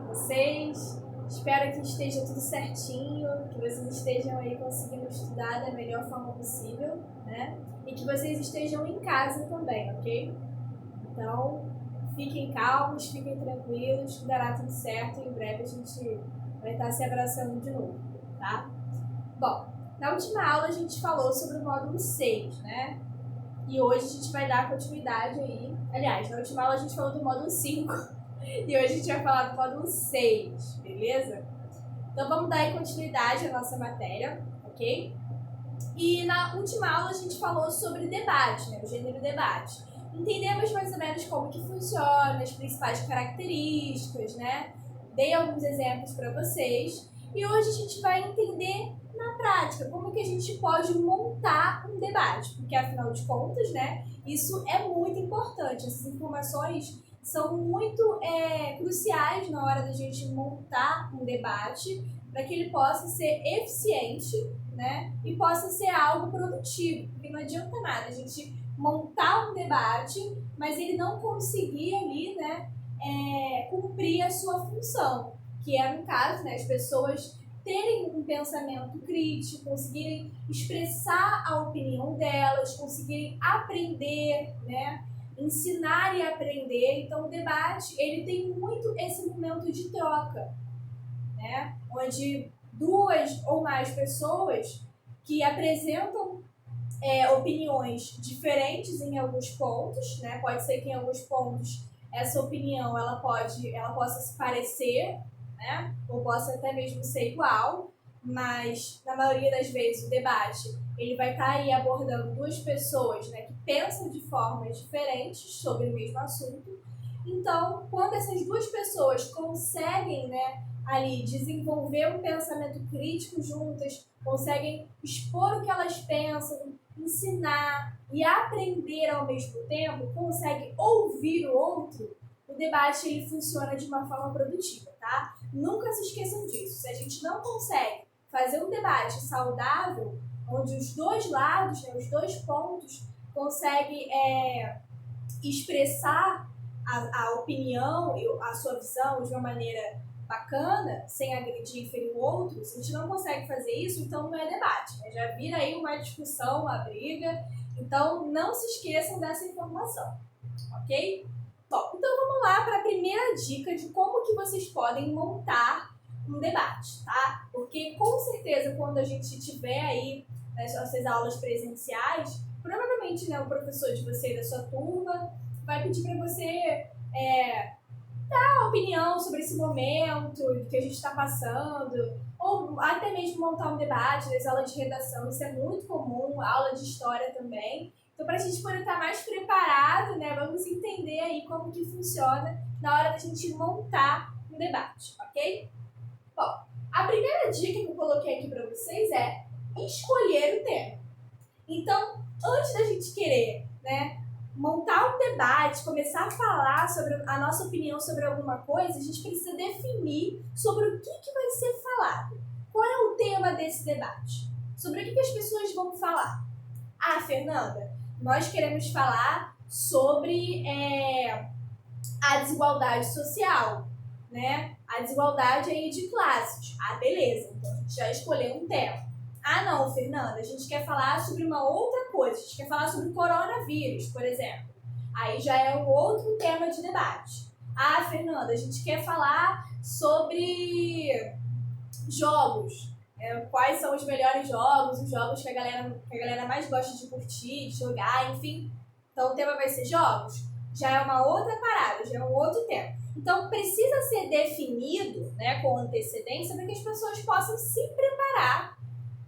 vocês? Espero que esteja tudo certinho, que vocês estejam aí conseguindo estudar da melhor forma possível, né? E que vocês estejam em casa também, ok? Então, fiquem calmos, fiquem tranquilos, que dará tudo certo e em breve a gente vai estar se abraçando de novo, tá? Bom, na última aula a gente falou sobre o módulo 6, né? E hoje a gente vai dar continuidade aí. Aliás, na última aula a gente falou do módulo 5 e hoje a gente vai falar do módulo 6, beleza? Então vamos dar aí continuidade à nossa matéria, ok? E na última aula a gente falou sobre debate, né? O gênero debate. Entendemos mais ou menos como que funciona, as principais características, né? Dei alguns exemplos para vocês. E hoje a gente vai entender na prática como que a gente pode montar um debate. Porque, afinal de contas, né? Isso é muito importante. Essas informações são muito cruciais na hora da gente montar um debate para que ele possa ser eficiente, né? E possa ser algo produtivo. Porque não adianta nada a gente montar um debate, mas ele não conseguir ali, né, cumprir a sua função, que é, no caso, né, as pessoas terem um pensamento crítico, conseguirem expressar a opinião delas, conseguirem aprender, né, ensinar e aprender. Então, o debate, ele tem muito esse momento de troca, né, onde duas ou mais pessoas que apresentam opiniões diferentes em alguns pontos, né? Pode ser que em alguns pontos essa opinião ela possa se parecer, né? Ou possa até mesmo ser igual, mas na maioria das vezes o debate ele vai estar aí abordando duas pessoas, né, que pensam de formas diferentes sobre o mesmo assunto. Então, quando essas duas pessoas conseguem, né, ali desenvolver um pensamento crítico juntas, conseguem expor o que elas pensam, ensinar e aprender ao mesmo tempo, consegue ouvir o outro, o debate ele funciona de uma forma produtiva, tá? Nunca se esqueçam disso. Se a gente não consegue fazer um debate saudável, onde os dois lados, né, os dois pontos, conseguem expressar a opinião e a sua visão de uma maneira bacana, sem agredir e ferir o outro, se a gente não consegue fazer isso, então não é debate, né? Já vira aí uma discussão, uma briga, então não se esqueçam dessa informação, ok? Bom, então vamos lá para a primeira dica de como que vocês podem montar um debate, tá? Porque com certeza quando a gente tiver aí essas aulas presenciais, provavelmente, né, o professor de você e da sua turma vai pedir para você dar uma opinião sobre esse momento que a gente está passando, ou até mesmo montar um debate nas aulas de redação, isso é muito comum, aula de história também. Então, para a gente poder estar mais preparado, né, vamos entender aí como que funciona na hora da gente montar um debate, ok? Bom, a primeira dica que eu coloquei aqui para vocês é escolher o tema. Então, antes da gente querer, né, montar um debate, começar a falar sobre a nossa opinião sobre alguma coisa, a gente precisa definir sobre o que vai ser falado. Qual é o tema desse debate? Sobre o que as pessoas vão falar? Ah, Fernanda, nós queremos falar sobre a desigualdade social, né? A desigualdade aí de classes. Ah, beleza, então a gente já escolheu um tema. Ah, não, Fernanda, a gente quer falar sobre uma outra coisa, a gente quer falar sobre o coronavírus, por exemplo. Aí já é um outro tema de debate. Ah, Fernanda, a gente quer falar sobre jogos. Quais são os melhores jogos, os jogos que a galera mais gosta de curtir, de jogar, enfim. Então o tema vai ser jogos. Já é uma outra parada, já é um outro tema. Então precisa ser definido, né, com antecedência para que as pessoas possam se preparar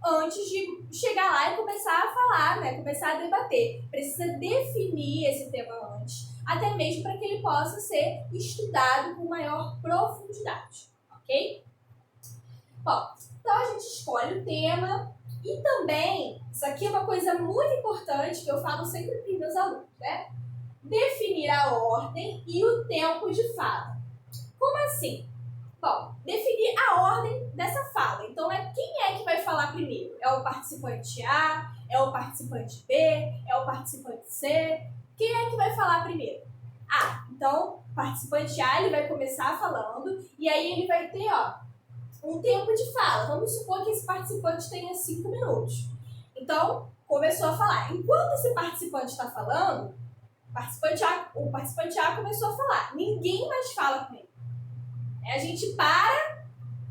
antes de chegar lá e começar a falar, né, começar a debater. Precisa definir esse tema antes, até mesmo para que ele possa ser estudado com maior profundidade, ok? Bom, então a gente escolhe o tema e também, isso aqui é uma coisa muito importante que eu falo sempre para os meus alunos, né? Definir a ordem e o tempo de fala. Como assim? Bom, definir a ordem dessa fala. Então, quem é que vai falar primeiro? É o participante A? É o participante B? É o participante C? Quem é que vai falar primeiro? Ah, Então, o participante A, ele vai começar falando, e aí ele vai ter, um tempo de fala. Vamos supor que esse participante tenha 5 minutos. Então, começou a falar. Enquanto esse participante está falando, o participante A começou a falar. Ninguém mais fala com ele. A gente para,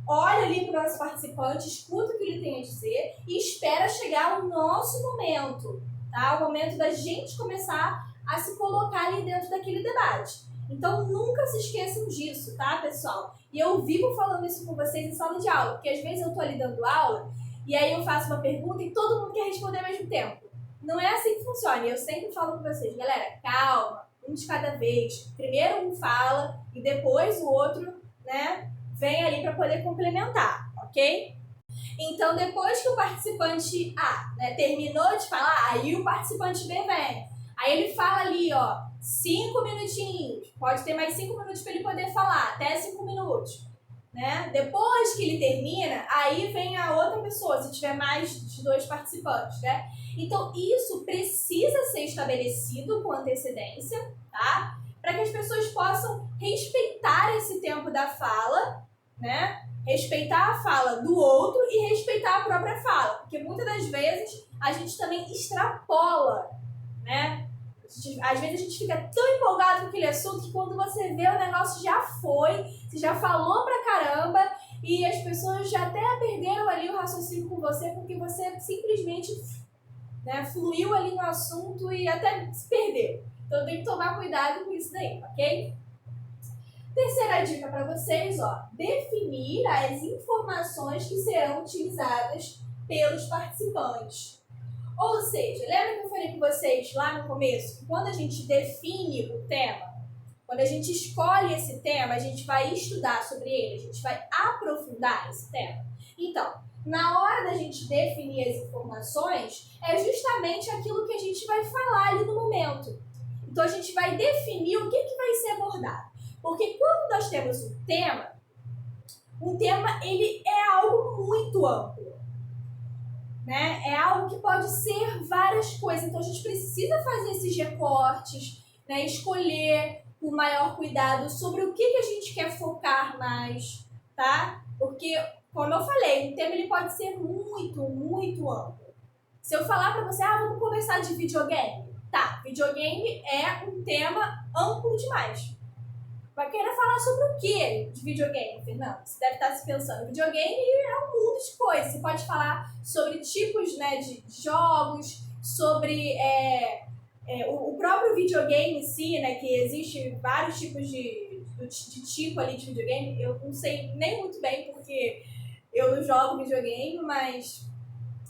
olha ali para o nosso participante, escuta o que ele tem a dizer e espera chegar o nosso momento, tá? O momento da gente começar a se colocar ali dentro daquele debate. Então, nunca se esqueçam disso, tá, pessoal? E eu vivo falando isso com vocês em sala de aula, porque às vezes eu tô ali dando aula e aí eu faço uma pergunta e todo mundo quer responder ao mesmo tempo. Não é assim que funciona. E eu sempre falo com vocês, galera, calma, um de cada vez. Primeiro um fala e depois o outro, né, vem ali para poder complementar, ok? Então, depois que o participante A, né, terminou de falar, aí o participante B vem. Aí ele fala ali, 5 minutinhos. Pode ter mais 5 minutos para ele poder falar, até 5 minutos. Né? Depois que ele termina, aí vem a outra pessoa, se tiver mais de 2 participantes, né? Então, isso precisa ser estabelecido com antecedência, tá? Para que as pessoas possam respeitar esse tempo da fala, né? Respeitar a fala do outro e respeitar a própria fala. Porque muitas das vezes a gente também extrapola, né? Às vezes a gente fica tão empolgado com aquele assunto que quando você vê o negócio já foi, você já falou pra caramba e as pessoas já até perderam ali o raciocínio com você porque você simplesmente, né, fluiu ali no assunto e até se perdeu. Então tem que tomar cuidado com isso daí, ok? Terceira dica para vocês, definir as informações que serão utilizadas pelos participantes. Ou seja, lembra que eu falei com vocês lá no começo que quando a gente define o tema, quando a gente escolhe esse tema, a gente vai estudar sobre ele, a gente vai aprofundar esse tema. Então, na hora da gente definir as informações, é justamente aquilo que a gente vai falar ali no momento. Então, a gente vai definir o que vai ser abordado. Porque quando nós temos um tema ele é algo muito amplo. Né? É algo que pode ser várias coisas, então a gente precisa fazer esses recortes, né? Escolher com maior cuidado sobre o que a gente quer focar mais, tá? Porque, como eu falei, o tema ele pode ser muito, muito amplo. Se eu falar pra você, vamos conversar de videogame, tá, videogame é um tema amplo demais. Vai querer falar sobre o que de videogame, Fernando? Você deve estar se pensando. Videogame é um mundo de coisas. Você pode falar sobre tipos, né, de jogos, sobre o próprio videogame em si, né, que existe vários tipos de tipo ali de videogame. Eu não sei nem muito bem porque eu não jogo videogame, mas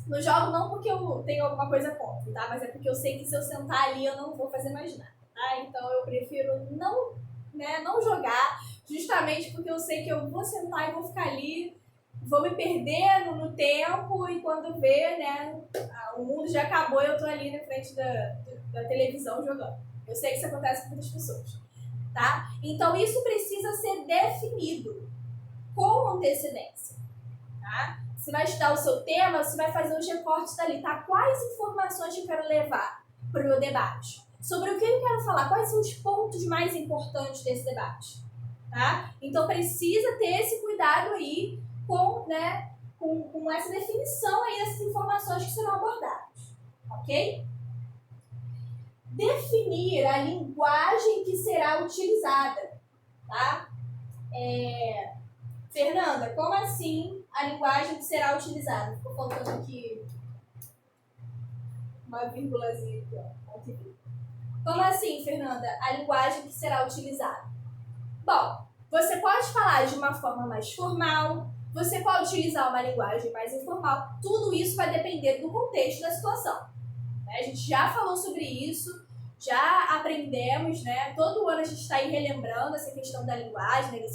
não jogo não porque eu tenho alguma coisa contra, tá? Mas é porque eu sei que se eu sentar ali eu não vou fazer mais nada, tá? Então eu prefiro não jogar, justamente porque eu sei que eu vou sentar e vou ficar ali, vou me perder no tempo e quando ver, né, o mundo já acabou e eu tô ali na frente da televisão jogando. Eu sei que isso acontece com muitas pessoas, tá? Então isso precisa ser definido com antecedência, tá? Você vai estudar o seu tema, você vai fazer os recortes dali, tá? Quais informações eu quero levar para o meu debate? Sobre o que eu quero falar, quais são os pontos mais importantes desse debate, tá? Então precisa ter esse cuidado aí com essa definição aí dessas informações que serão abordadas, ok? Definir a linguagem que será utilizada, tá? Fernanda, como assim a linguagem que será utilizada? Ficou faltando aqui uma vírgulazinha aqui, ó. Como assim, Fernanda, a linguagem que será utilizada? Bom, você pode falar de uma forma mais formal, você pode utilizar uma linguagem mais informal, tudo isso vai depender do contexto da situação. A gente já falou sobre isso, já aprendemos, né? Todo ano a gente está aí relembrando essa questão da linguagem, né?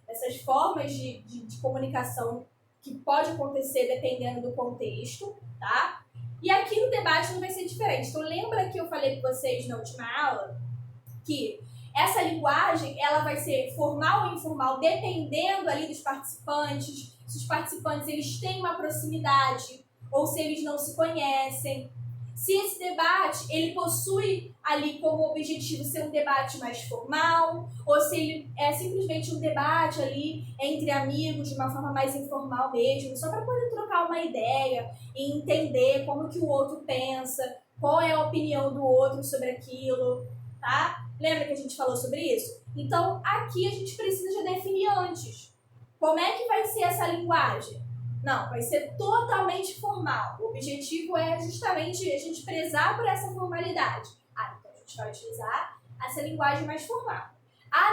Dessas formas de comunicação que pode acontecer dependendo do contexto, tá? E aqui no debate não vai ser diferente. Então lembra que eu falei com vocês na última aula que essa linguagem ela vai ser formal ou informal dependendo ali dos participantes, se os participantes eles têm uma proximidade ou se eles não se conhecem. Se esse debate ele possui ali como objetivo ser um debate mais formal, ou se ele é simplesmente um debate ali entre amigos de uma forma mais informal mesmo, só para poder trocar uma ideia e entender como que o outro pensa, qual é a opinião do outro sobre aquilo, tá? Lembra que a gente falou sobre isso? Então, aqui a gente precisa já definir antes. Como é que vai ser essa linguagem? Não, vai ser totalmente formal. O objetivo é justamente a gente prezar por essa formalidade. Então a gente vai utilizar essa linguagem mais formal.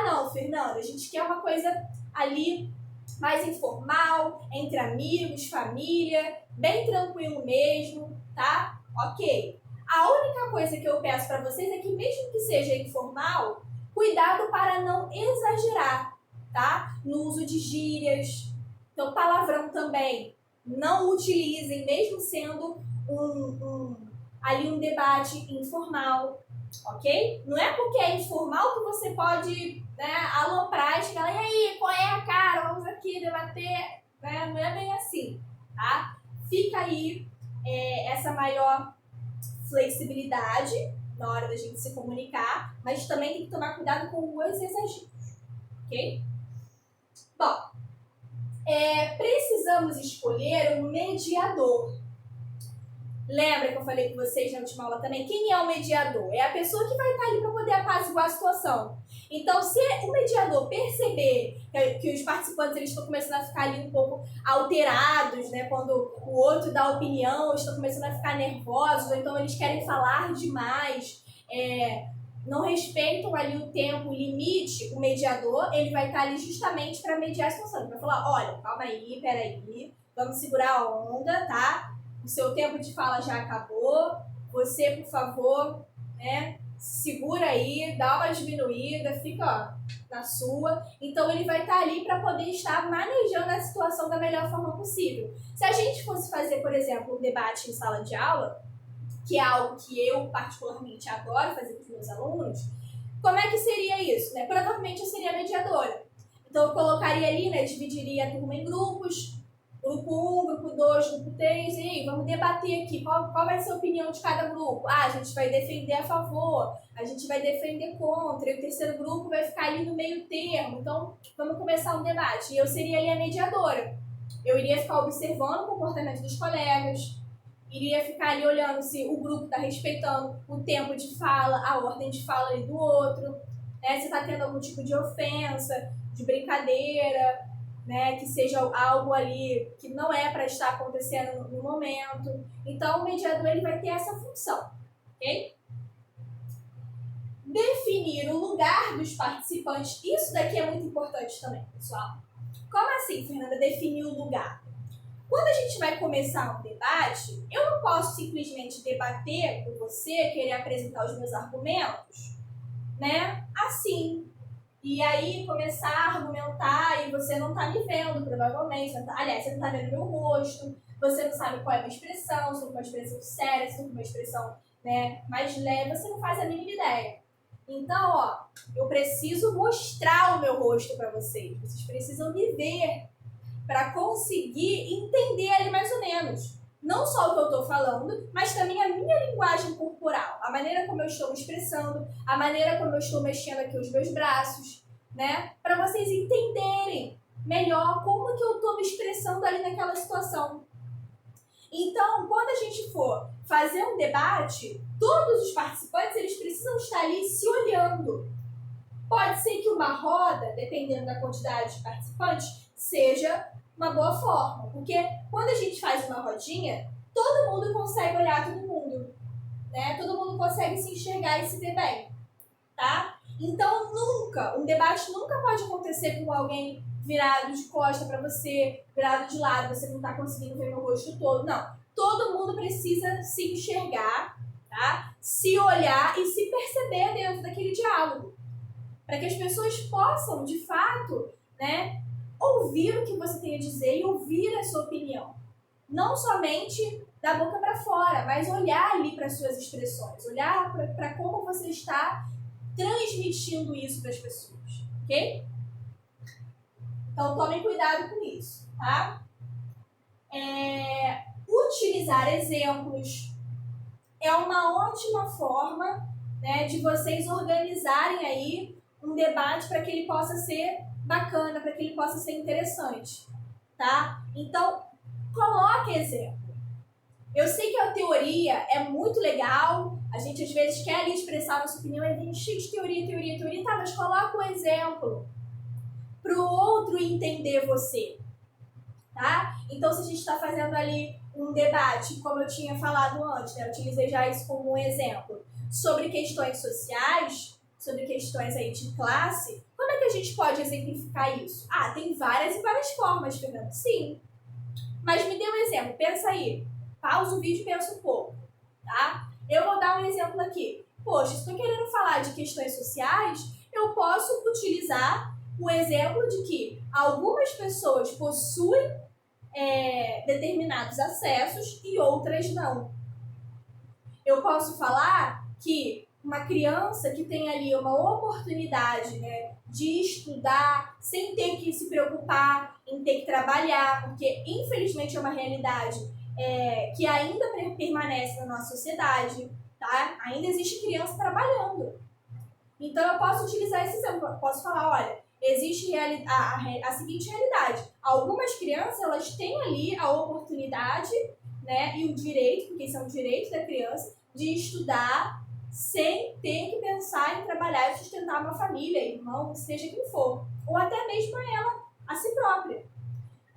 Não, Fernanda, a gente quer uma coisa ali mais informal, entre amigos, família, bem tranquilo mesmo, tá? Ok. A única coisa que eu peço para vocês é que mesmo que seja informal, cuidado para não exagerar, tá? No uso de gírias. Então, palavrão também, não utilizem, mesmo sendo ali um debate informal, ok? Não é porque é informal que você pode, né, aloprar e chegar lá, e aí, qual é a cara? Vamos aqui debater, né? Não é bem assim, tá? Fica aí essa maior flexibilidade na hora da gente se comunicar, mas também tem que tomar cuidado com os exageros, ok? Bom, precisamos escolher um mediador. Lembra que eu falei com vocês na última aula também? Quem é o mediador? É a pessoa que vai estar ali para poder apaziguar a situação. Então, se o mediador perceber que os participantes eles estão começando a ficar ali um pouco alterados, né? Quando o outro dá opinião, eles estão começando a ficar nervosos, ou então eles querem falar demais, não respeitam ali o tempo, o limite, o mediador, ele vai estar ali justamente para mediar a situação. Ele vai falar, olha, calma aí, peraí, vamos segurar a onda, tá? O seu tempo de fala já acabou, você, por favor, né, segura aí, dá uma diminuída, fica na sua. Então, ele vai estar ali para poder estar manejando a situação da melhor forma possível. Se a gente fosse fazer, por exemplo, um debate em sala de aula, que é algo que eu particularmente adoro fazer com os meus alunos, como é que seria isso? Né? Provavelmente eu seria mediadora. Então, eu colocaria ali, né, dividiria a turma em grupos, grupo 1, grupo 2, grupo 3, e aí, vamos debater aqui, qual vai ser a opinião de cada grupo? A gente vai defender a favor, a gente vai defender contra, e o terceiro grupo vai ficar ali no meio termo, então vamos começar um debate. E eu seria ali a mediadora. Eu iria ficar observando o comportamento dos colegas, iria ficar ali olhando se o grupo está respeitando o tempo de fala, a ordem de fala ali do outro, né? Se está tendo algum tipo de ofensa, de brincadeira, né? Que seja algo ali que não é para estar acontecendo no momento. Então, o mediador ele vai ter essa função, ok? Definir o lugar dos participantes. Isso daqui é muito importante também, pessoal. Como assim, Fernanda, definir o lugar? Quando a gente vai começar um debate, eu não posso simplesmente debater com você, querer apresentar os meus argumentos, né? Assim. E aí começar a argumentar e você não tá me vendo, provavelmente. Aliás, você não tá vendo meu rosto, você não sabe qual é a minha expressão, se é uma expressão séria, se é uma expressão, né, mais leve, você não faz a mínima ideia. Então, ó, eu preciso mostrar o meu rosto para vocês. Vocês precisam me ver para conseguir entender ali mais ou menos. Não só o que eu estou falando, mas também a minha linguagem corporal, a maneira como eu estou me expressando, a maneira como eu estou mexendo aqui os meus braços, né? Para vocês entenderem melhor como que eu estou me expressando ali naquela situação. Então, quando a gente for fazer um debate, todos os participantes eles precisam estar ali se olhando. Pode ser que uma roda, dependendo da quantidade de participantes, seja uma boa forma, porque quando a gente faz uma rodinha, todo mundo consegue olhar todo mundo, né? Todo mundo consegue se enxergar e se ver bem, tá? Então um debate nunca pode acontecer com alguém virado de costa para você, virado de lado, você não tá conseguindo ver meu rosto todo, não. Todo mundo precisa se enxergar, tá? Se olhar e se perceber dentro daquele diálogo, para que as pessoas possam, de fato, né, ouvir o que você tem a dizer e ouvir a sua opinião. Não somente da boca para fora, mas olhar ali para as suas expressões, olhar para como você está transmitindo isso para as pessoas, ok? Então, tomem cuidado com isso, tá? Utilizar exemplos. é uma ótima forma, né, de vocês organizarem aí um debate para que ele possa ser bacana, para que ele possa ser interessante, tá? Então, coloque exemplo. Eu sei que a teoria é muito legal, a gente às vezes quer ali expressar a nossa opinião, é bem cheio de teoria, tá, mas coloca um exemplo para o outro entender você, tá? Então, se a gente está fazendo ali um debate, como eu tinha falado antes, né, eu utilizei já isso como um exemplo, sobre questões sociais, sobre questões aí de classe, como é que a gente pode exemplificar isso? Ah, tem várias e várias formas, Fernando. Sim. Mas me dê um exemplo, pensa aí. Pausa o vídeo e pensa um pouco, tá? Eu vou dar um exemplo aqui. Poxa, se estou querendo falar de questões sociais, eu posso utilizar o exemplo de que algumas pessoas possuem determinados acessos e outras não. Eu posso falar que uma criança que tem ali uma oportunidade, né, de estudar sem ter que se preocupar em ter que trabalhar, porque infelizmente é uma realidade que ainda permanece na nossa sociedade, tá? Ainda existe criança trabalhando. Então eu posso utilizar esse exemplo, eu posso falar, olha, existe a seguinte realidade. Algumas crianças, elas têm ali a oportunidade, né, e o direito, porque isso é um direito da criança, de estudar sem ter que pensar em trabalhar e sustentar uma família, irmão, seja quem for. Ou até mesmo ela, a si própria.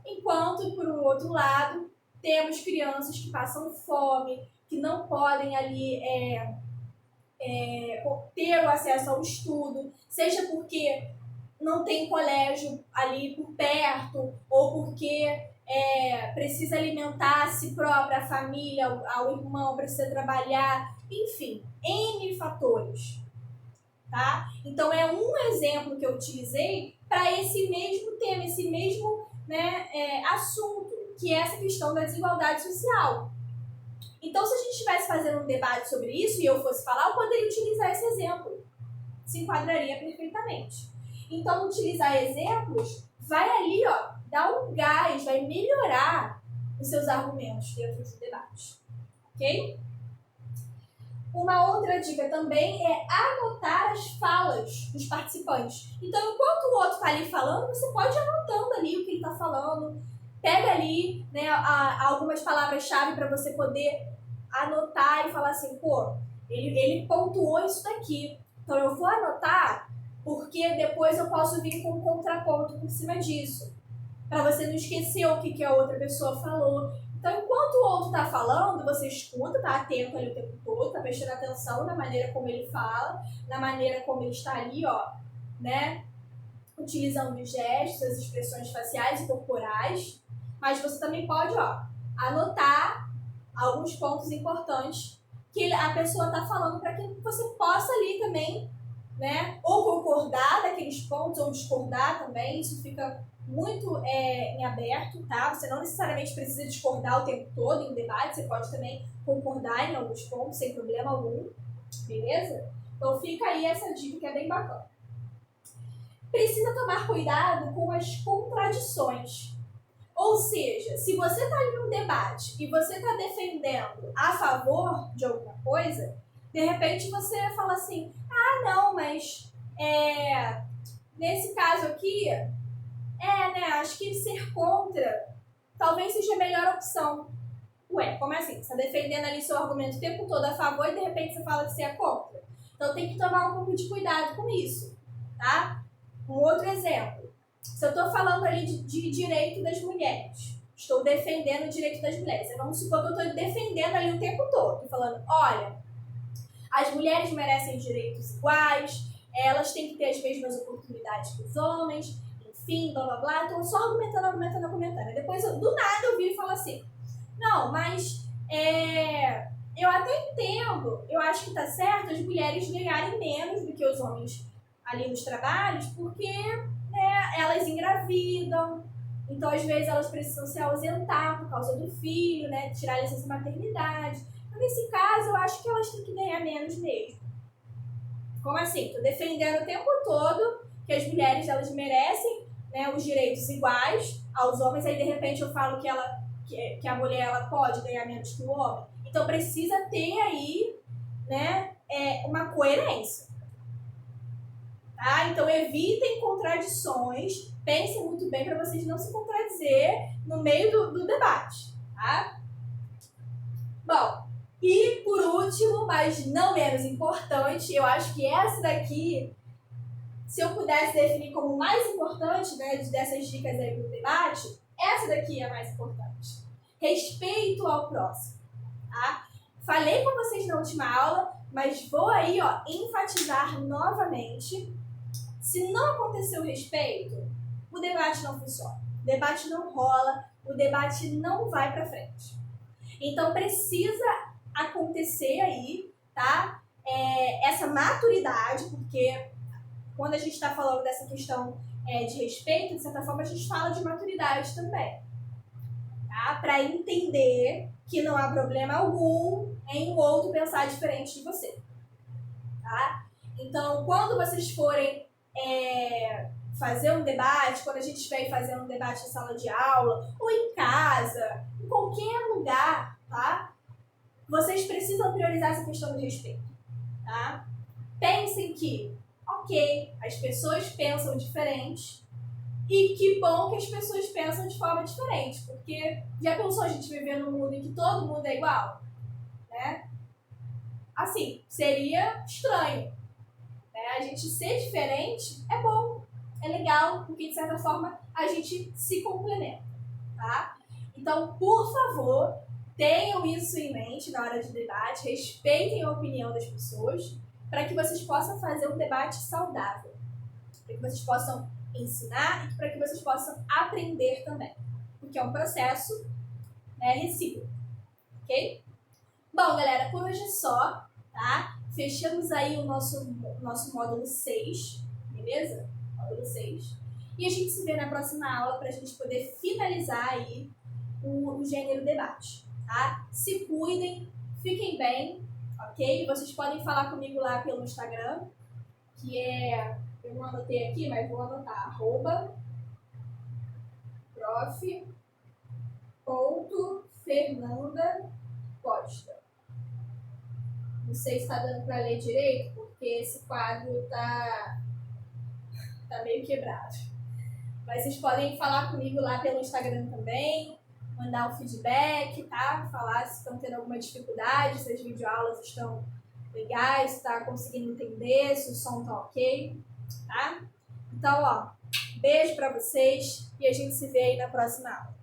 Enquanto, por um outro lado, temos crianças que passam fome, que não podem ali ter o acesso ao estudo, seja porque não tem colégio ali por perto, ou porque precisa alimentar a si própria, a família, ao irmão, precisa trabalhar, enfim, N fatores, tá? Então, é um exemplo que eu utilizei para esse mesmo tema, esse mesmo assunto, que é essa questão da desigualdade social. Então, se a gente estivesse fazendo um debate sobre isso e eu fosse falar, eu poderia utilizar esse exemplo. Se enquadraria perfeitamente. Então, utilizar exemplos vai ali, ó, dar um gás, vai melhorar os seus argumentos dentro do debate. Ok? Uma outra dica também é anotar as falas dos participantes. Então, enquanto o outro está ali falando, você pode ir anotando ali o que ele está falando. Pega ali, né, algumas palavras-chave para você poder anotar e falar assim, pô, ele pontuou isso daqui. Então, eu vou anotar porque depois eu posso vir com um contraponto por cima disso. Para você não esquecer o que a outra pessoa falou. Então, enquanto o outro está falando, você escuta, tá atento ali o tempo todo, tá prestando atenção na maneira como ele fala, na maneira como ele está ali, ó, né, utilizando gestos, as expressões faciais e corporais. Mas você também pode, ó, anotar alguns pontos importantes que a pessoa está falando para que você possa ali também, né, ou concordar daqueles pontos ou discordar também. Isso fica muito em aberto, tá? Você não necessariamente precisa discordar o tempo todo em debate, você pode também concordar em alguns pontos sem problema algum, beleza? Então fica aí essa dica que é bem bacana. Precisa tomar cuidado com as contradições. Ou seja, se você está ali num debate e você está defendendo a favor de alguma coisa, de repente você fala assim, ah, não, mas nesse caso aqui, né, acho que ser contra talvez seja a melhor opção. Ué, como é assim? Você está defendendo ali seu argumento o tempo todo a favor e de repente você fala que você é contra. Então tem que tomar um pouco de cuidado com isso, tá? Um outro exemplo. Se eu estou falando ali de direito das mulheres, estou defendendo o direito das mulheres. Vamos supor que eu estou defendendo ali o tempo todo. Estou falando, olha, as mulheres merecem direitos iguais, elas têm que ter as mesmas oportunidades que os homens, enfim, blá blá blá. Estou só argumentando. E depois, do nada, eu viro e falo assim, não, mas eu até entendo, eu acho que está certo as mulheres ganharem menos do que os homens ali nos trabalhos, porque elas engravidam, então às vezes elas precisam se ausentar por causa do filho, né, tirar a licença maternidade. Então, nesse caso, eu acho que elas têm que ganhar menos mesmo. Como assim? Estou defendendo o tempo todo que as mulheres elas merecem, né, os direitos iguais aos homens, aí de repente eu falo que a mulher ela pode ganhar menos que o homem. Então precisa ter aí, né, uma coerência. Tá? Então evitem contradições, pensem muito bem para vocês não se contradizer no meio do debate. Tá? Bom, e por último, mas não menos importante, eu acho que essa daqui, se eu pudesse definir como mais importante, né, dessas dicas aí para o debate, essa daqui é a mais importante. Respeito ao próximo. Tá? Falei com vocês na última aula, mas vou aí, ó, enfatizar novamente. Se não acontecer o respeito, o debate não funciona. O debate não rola, o debate não vai para frente. Então precisa acontecer aí, tá? Essa maturidade, porque quando a gente está falando dessa questão de respeito, de certa forma a gente fala de maturidade também. Tá? Para entender que não há problema algum em o outro pensar diferente de você. Tá? Então, quando vocês forem fazer um debate, quando a gente estiver fazendo um debate em sala de aula, ou em casa, em qualquer lugar, tá? Vocês precisam priorizar essa questão do respeito. Tá? Pensem que, ok, as pessoas pensam diferente, e que bom que as pessoas pensam de forma diferente, porque já pensou a gente viver num mundo em que todo mundo é igual? Né? Assim, seria estranho. Né? A gente ser diferente é bom, é legal, porque de certa forma a gente se complementa. Tá? Então, por favor, tenham isso em mente na hora de debate, respeitem a opinião das pessoas, para que vocês possam fazer um debate saudável, para que vocês possam ensinar e para que vocês possam aprender também, porque é um processo, né, recíproco, ok? Bom, galera, por hoje é só, tá? Fechamos aí o nosso módulo 6, beleza? Módulo 6. E a gente se vê na próxima aula para a gente poder finalizar aí o gênero debate, tá? Se cuidem, fiquem bem, ok? Vocês podem falar comigo lá pelo Instagram, que é, eu não anotei aqui, mas vou anotar, @prof.fernanda.costa. Não sei se está dando para ler direito, porque esse quadro tá meio quebrado. Mas vocês podem falar comigo lá pelo Instagram também, mandar um feedback, tá? Falar se estão tendo alguma dificuldade, se as videoaulas estão legais, se tá conseguindo entender, se o som tá ok, tá? Então, ó, beijo pra vocês e a gente se vê aí na próxima aula.